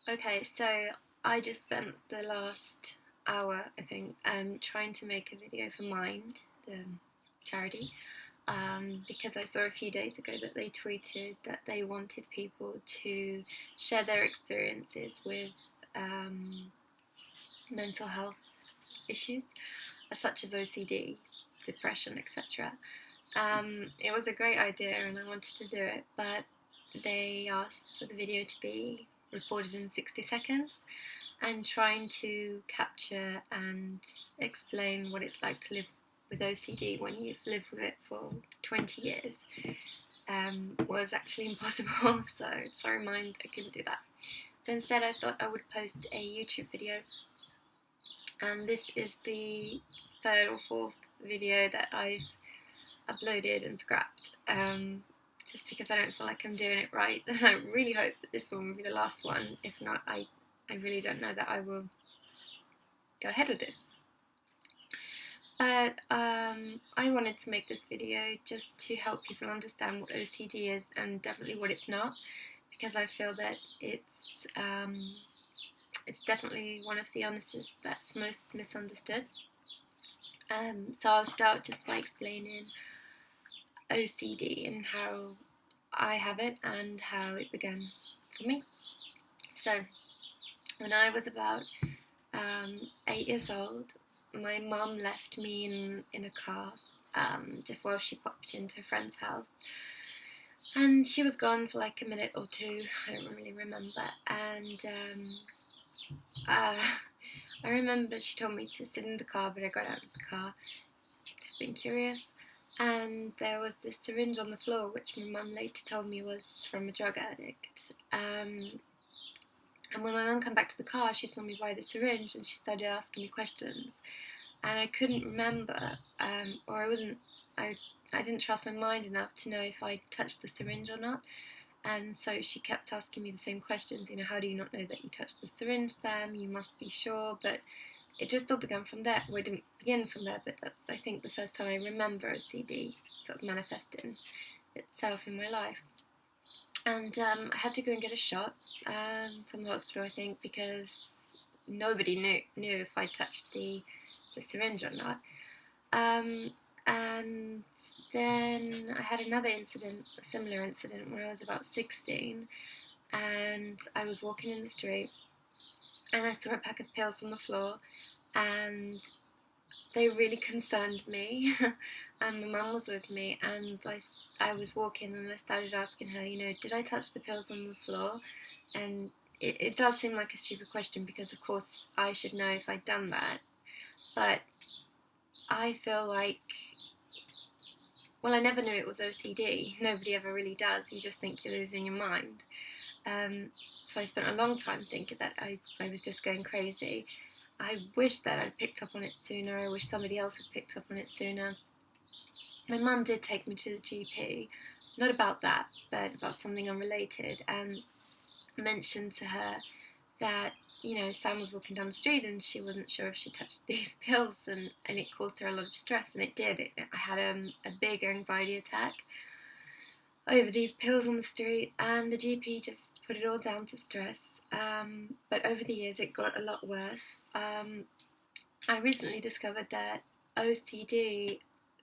Okay, so I just spent the last hour, I think, trying to make a video for Mind, the charity, because I saw a few days ago that they tweeted that they wanted people to share their experiences with mental health issues, such as OCD, depression, etc. It was a great idea and I wanted to do it, but they asked for the video to be recorded in 60 seconds, and trying to capture and explain what it's like to live with OCD when you've lived with it for 20 years was actually impossible. So, sorry, Mind, I couldn't do that. So instead, I thought I would post a YouTube video, and this is the third or fourth video that I've uploaded and scrapped. Just because I don't feel like I'm doing it right, and I really hope that this one will be the last one. If not, I really don't know that I will go ahead with this. But I wanted to make this video just to help people understand what OCD is and definitely what it's not, because I feel that it's definitely one of the illnesses that's most misunderstood. So I'll start just by explaining OCD and how I have it and how it began for me. So when I was about 8 years old, my mum left me in a car just while she popped into a friend's house, and she was gone for like a minute or two. I don't really remember. And I remember she told me to sit in the car, but I got out of the car, just being curious. And there was this syringe on the floor, which my mum later told me was from a drug addict. And when my mum came back to the car, she saw me buy the syringe and she started asking me questions. And I couldn't remember, or I didn't trust my mind enough to know if I touched the syringe or not. And so she kept asking me the same questions, how do you not know that you touched the syringe, Sam? You must be sure. But it just all began from there. Well, it didn't begin from there, but that's, I think, the first time I remember OCD sort of manifesting itself in my life. And I had to go and get a shot from the hospital, I think, because nobody knew if I touched the syringe or not. And then I had another incident, a similar incident, when I was about 16, and I was walking in the street and I saw a pack of pills on the floor, and they really concerned me. And my mum was with me, and I was walking and I started asking her, did I touch the pills on the floor? And it does seem like a stupid question, because of course I should know if I'd done that, but I feel like, well, I never knew it was OCD. Nobody ever really does. You just think you're losing your mind. So I spent a long time thinking that I was just going crazy. I wish that I'd picked up on it sooner. I wish somebody else had picked up on it sooner. My mum did take me to the GP, not about that, but about something unrelated, and mentioned to her that, Sam was walking down the street and she wasn't sure if she touched these pills, and it caused her a lot of stress, and it did. I had a big anxiety attack over these pills on the street, and the GP just put it all down to stress. But over the years it got a lot worse. I recently discovered that OCD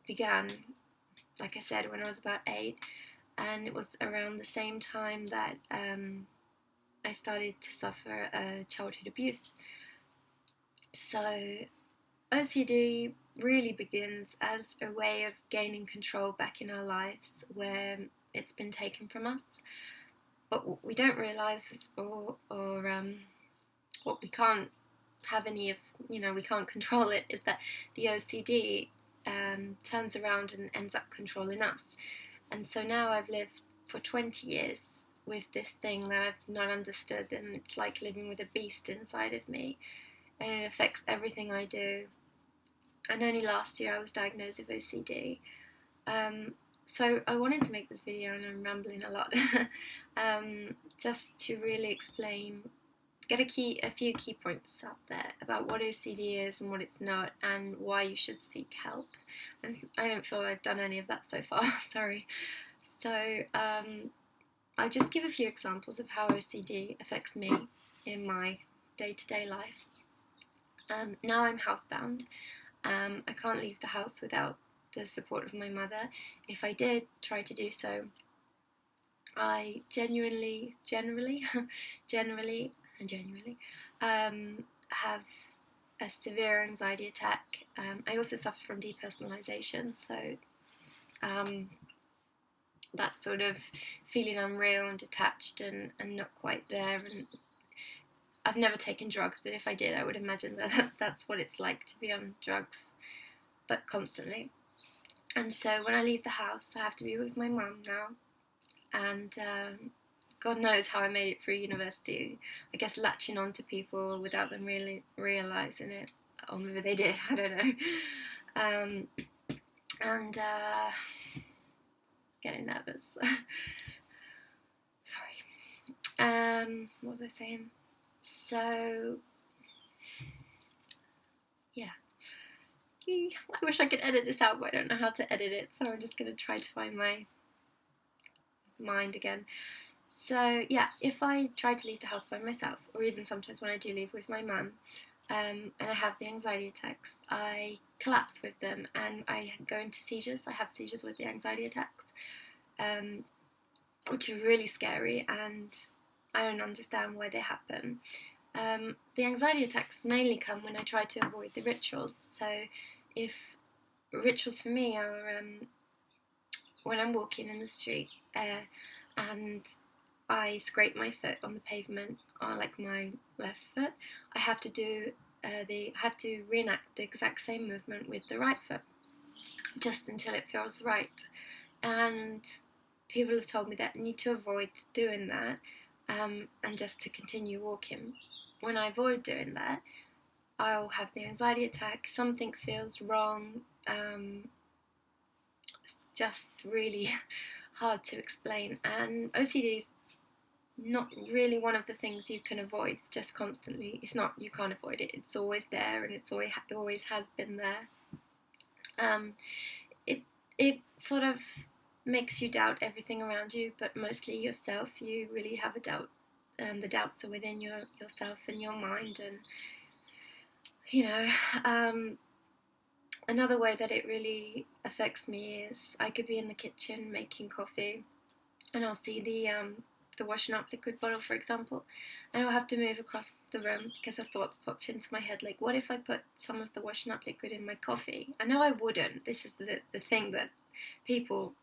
began, like I said, when I was about 8, and it was around the same time that I started to suffer childhood abuse. So OCD really begins as a way of gaining control back in our lives where it's been taken from us. But what we don't realise, or what we can't have any of, we can't control it, is that the OCD turns around and ends up controlling us. And so now I've lived for 20 years with this thing that I've not understood, and it's like living with a beast inside of me, and it affects everything I do. And only last year I was diagnosed with OCD. So I wanted to make this video, and I'm rambling a lot, just to really explain, get a few key points out there about what OCD is and what it's not, and why you should seek help. And I don't feel I've done any of that so far, sorry. So I'll just give a few examples of how OCD affects me. in my day-to-day life. Now I'm housebound. I can't leave the house without the support of my mother. If I did try to do so, I generally have a severe anxiety attack. I also suffer from depersonalization, so that sort of feeling unreal and detached and not quite there. And I've never taken drugs, but if I did, I would imagine that that's what it's like to be on drugs, but constantly. And so when I leave the house, I have to be with my mum now. And God knows how I made it through university. I guess latching on to people without them really realising it. Or maybe they did, I don't know. And getting nervous. Sorry. What was I saying? So, yeah. I wish I could edit this out, but I don't know how to edit it, so I'm just going to try to find my mind again. So, yeah, if I try to leave the house by myself, or even sometimes when I do leave with my mum, and I have the anxiety attacks, I collapse with them and I go into seizures. I have seizures with the anxiety attacks, which are really scary, and I don't understand why they happen. The anxiety attacks mainly come when I try to avoid the rituals. So if rituals for me are when I'm walking in the street and I scrape my foot on the pavement, or like my left foot, I have to reenact the exact same movement with the right foot, just until it feels right. And people have told me that I need to avoid doing that, and just to continue walking. When I avoid doing that, I'll have the anxiety attack. Something feels wrong. It's just really hard to explain. And OCD is not really one of the things you can avoid. It's just constantly, it's not, you can't avoid it. It's always there, and it always has been there. It sort of makes you doubt everything around you, but mostly yourself. You really have a doubt. The doubts are within yourself and your mind. And another way that it really affects me is I could be in the kitchen making coffee, and I'll see the washing up liquid bottle, for example, and I'll have to move across the room because a thought's popped into my head, like, what if I put some of the washing up liquid in my coffee? I know I wouldn't. This is the thing that people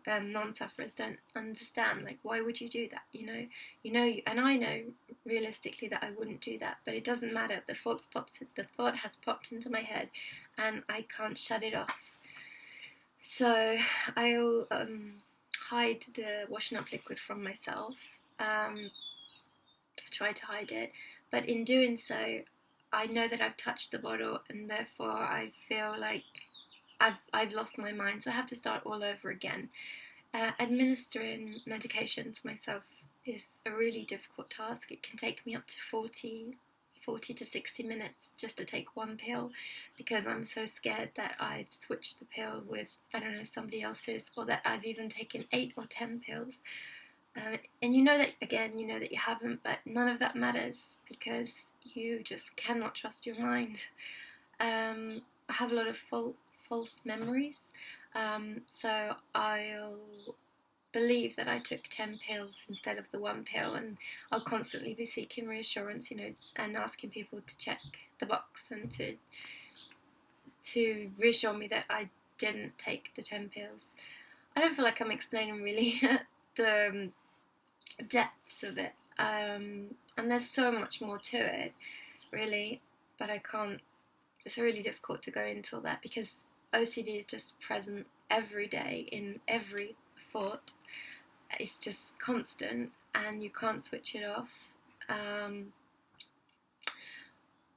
non-sufferers don't understand. Like, why would you do that? And I know realistically that I wouldn't do that, but it doesn't matter. The thought has popped into my head, and I can't shut it off. So I'll hide the washing up liquid from myself, try to hide it, but in doing so, I know that I've touched the bottle, and therefore I feel like I've lost my mind, so I have to start all over again. Administering medication to myself is a really difficult task. It can take me up to 40 to 60 minutes just to take one pill, because I'm so scared that I've switched the pill with, I don't know, somebody else's, or that I've even taken 8 or 10 pills. And you know that you haven't, but none of that matters because you just cannot trust your mind. I have a lot of false memories, so I'll believe that I took 10 pills instead of the one pill, and I'll constantly be seeking reassurance, and asking people to check the box and to reassure me that I didn't take the 10 pills. I don't feel like I'm explaining really the depths of it, and there's so much more to it, really, but I can't. It's really difficult to go into all that because OCD is just present every day in every thought. It's just constant, and you can't switch it off.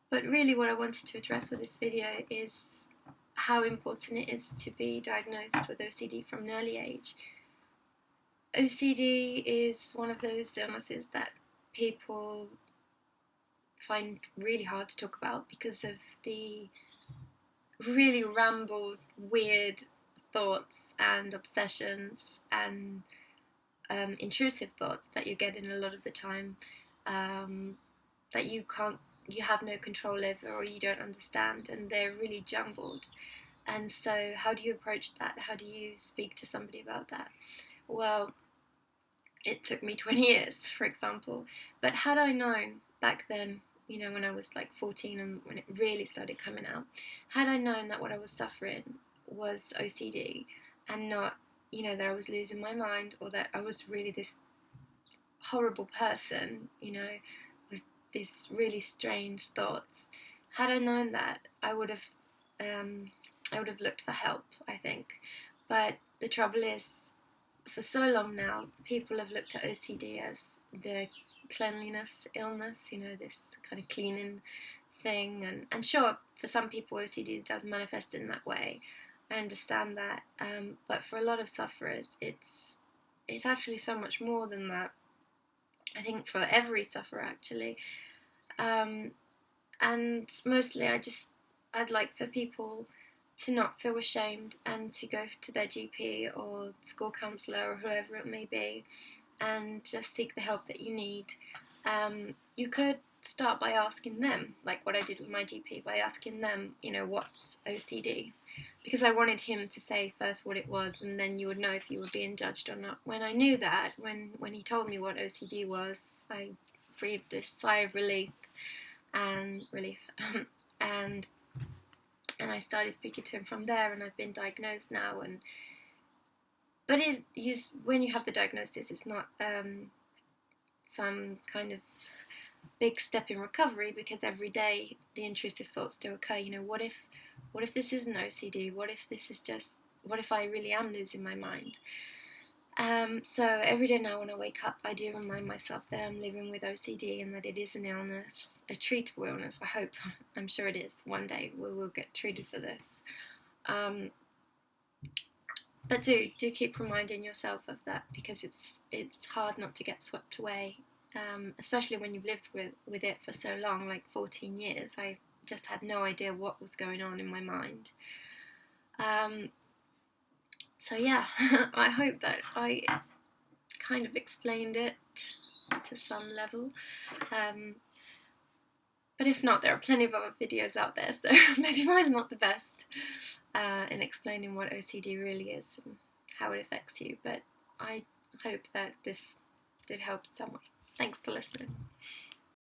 But really what I wanted to address with this video is how important it is to be diagnosed with OCD from an early age. OCD is one of those illnesses that people find really hard to talk about because of the really rambled, weird thoughts and obsessions and intrusive thoughts that you get in a lot of the time. that you have no control over, or you don't understand, and they're really jumbled. And so how do you approach that? How do you speak to somebody about that? Well, it took me 20 years, for example. But had I known back then, when I was like 14 and when it really started coming out, had I known that what I was suffering was OCD and not, that I was losing my mind, or that I was really this horrible person, with these really strange thoughts, had I known that, I would have looked for help, I think. But the trouble is, for so long now, people have looked at OCD as the cleanliness illness, this kind of cleaning thing. And sure, for some people, OCD does manifest in that way. I understand that. But for a lot of sufferers, it's actually so much more than that. I think for every sufferer, actually. And mostly, I'd like for people to not feel ashamed and to go to their GP or school counsellor or whoever it may be, and just seek the help that you need. You could start by asking them, like what I did with my GP, by asking them, what's OCD? Because I wanted him to say first what it was, and then you would know if you were being judged or not. When I knew that, when he told me what OCD was, I breathed this sigh of relief, and and I started speaking to him from there, and I've been diagnosed now. But when you have the diagnosis, it's not some kind of big step in recovery, because every day the intrusive thoughts still occur. What if this isn't OCD? What if I really am losing my mind? So every day now when I wake up, I do remind myself that I'm living with OCD and that it is an illness, a treatable illness. I hope, I'm sure it is. One day we will get treated for this. But do keep reminding yourself of that, because it's hard not to get swept away, especially when you've lived with it for so long, like 14 years. I just had no idea what was going on in my mind. So yeah, I hope that I kind of explained it to some level. But if not, there are plenty of other videos out there, so maybe mine's not the best in explaining what OCD really is and how it affects you. But I hope that this did help in some way. Thanks for listening.